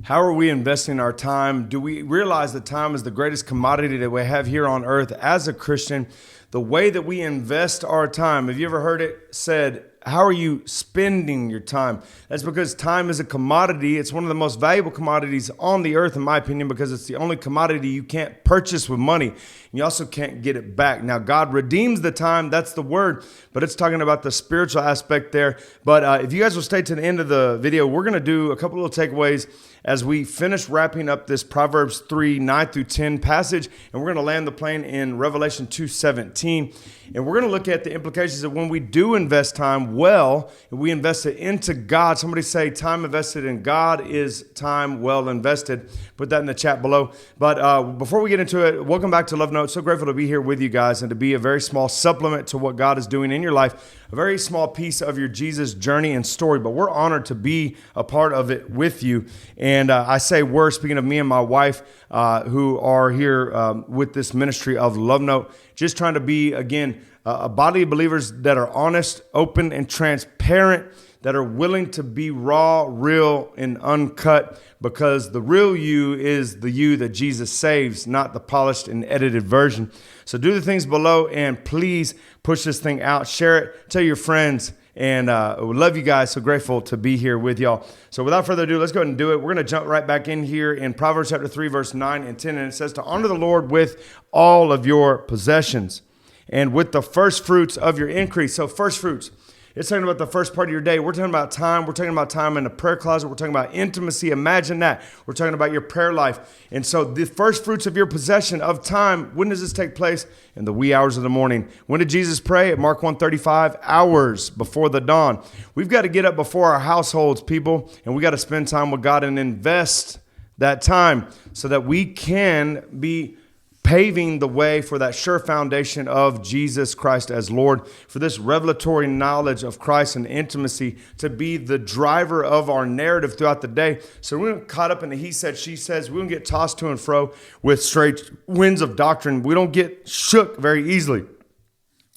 How are we investing our time? Do we realize that time is the greatest commodity that we have here on earth as a Christian? The way that we invest our time. Have you ever heard it said, how are you spending your time? That's because time is a commodity. It's one of the most valuable commodities on the earth, in my opinion, because it's the only commodity you can't purchase with money. You also can't get it back. Now, God redeems the time. That's the word, but it's talking about the spiritual aspect there. But if you guys will stay to the end of the video, we're going to do a couple little takeaways as we finish wrapping up this Proverbs 3, 9 through 10 passage, and we're going to land the plane in Revelation 2:17. And we're going to look at the implications of when we do invest time well, and we invest it into God. Somebody say time invested in God is time well invested. Put that in the chat below. But before we get into it, welcome back to Love Note. So grateful to be here with you guys and to be a very small supplement to what God is doing in your life, a very small piece of your Jesus journey and story. But we're honored to be a part of it with you. And I say we're, speaking of me and my wife, who are here with this ministry of Love Note, just trying to be, again, a body of believers that are honest, open, and transparent, that are willing to be raw, real, and uncut, because the real you is the you that Jesus saves, not the polished and edited version. So do the things below, and please push this thing out. Share it. Tell your friends. And we love you guys. So grateful to be here with y'all. So without further ado, let's go ahead and do it. We're going to jump right back in here in Proverbs chapter 3, verse 9 and 10. And it says to honor the Lord with all of your possessions and with the first fruits of your increase. So first fruits. It's talking about the first part of your day. We're talking about time. We're talking about time in the prayer closet. We're talking about intimacy. Imagine that. We're talking about your prayer life. And so the first fruits of your possession of time, when does this take place? In the wee hours of the morning. When did Jesus pray? At Mark 1:35, hours before the dawn. We've got to get up before our households, people, and we got to spend time with God and invest that time so that we can be paving the way for that sure foundation of Jesus Christ as Lord, for this revelatory knowledge of Christ and intimacy to be the driver of our narrative throughout the day. So we're not caught up in the he said, she says. We don't get tossed to and fro with straight winds of doctrine. We don't get shook very easily.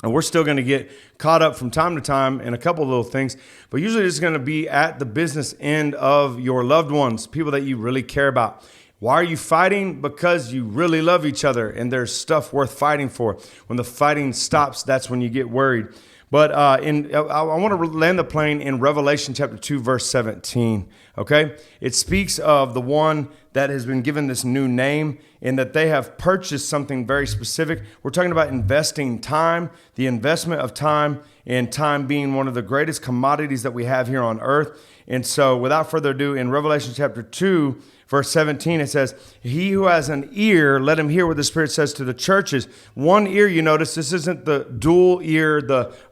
And we're still going to get caught up from time to time in a couple of little things, but usually it's going to be at the business end of your loved ones, people that you really care about. Why are you fighting? Because you really love each other and there's stuff worth fighting for. When the fighting stops, that's when you get worried. But I want to land the plane in Revelation chapter 2, verse 17. Okay? It speaks of the one that has been given this new name and that they have purchased something very specific. We're talking about investing time, the investment of time, and time being one of the greatest commodities that we have here on earth. And so without further ado, in Revelation chapter 2, verse 17, it says, he who has an ear, let him hear what the Spirit says to the churches. One ear, you notice, this isn't the dual ear,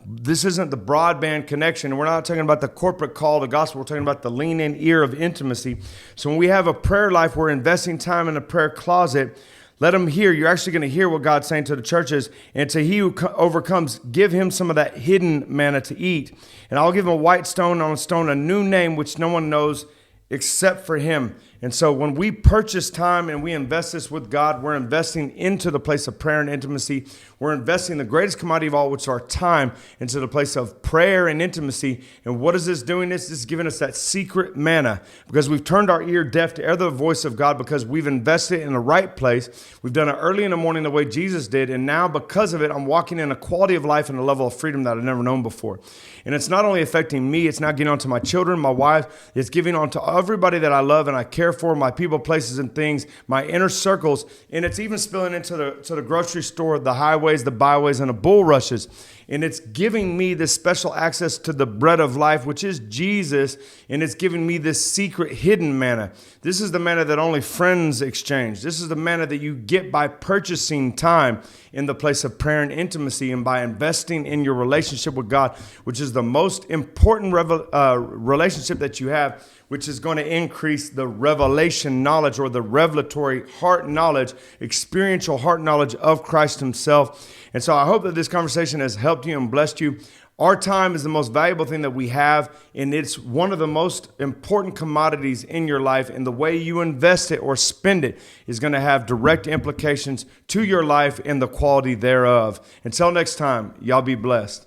this isn't the broadband connection. We're not talking about the corporate call to gospel. We're talking about the lean-in ear of intimacy. So when we have a prayer life, we're investing time in a prayer closet. Let them hear. You're actually going to hear what God's saying to the churches. And to he who overcomes, give him some of that hidden manna to eat. And I'll give him a white stone on a stone, a new name which no one knows except for him. And so when we purchase time and we invest this with God, we're investing into the place of prayer and intimacy. We're investing the greatest commodity of all, which is our time, into the place of prayer and intimacy. And what is this doing? This is giving us that secret manna, because we've turned our ear deaf to hear the voice of God, because we've invested in the right place. We've done it early in the morning the way Jesus did. And now because of it, I'm walking in a quality of life and a level of freedom that I've never known before. And it's not only affecting me, it's not getting onto my children, my wife, it's giving onto everybody that I love and I care for, my people, places, and things, my inner circles, and it's even spilling into the grocery store, the highways, the byways, and the bull rushes. And it's giving me this special access to the bread of life, which is Jesus, and it's giving me this secret hidden manna. This is the manna that only friends exchange. This is the manna that you get by purchasing time in the place of prayer and intimacy, and by investing in your relationship with God, which is the most important relationship that you have, which is going to increase the revelation knowledge, or the revelatory heart knowledge, experiential heart knowledge of Christ himself. And so I hope that this conversation has helped you and blessed you. Our time is the most valuable thing that we have, and it's one of the most important commodities in your life, and the way you invest it or spend it is going to have direct implications to your life and the quality thereof. Until next time, y'all be blessed.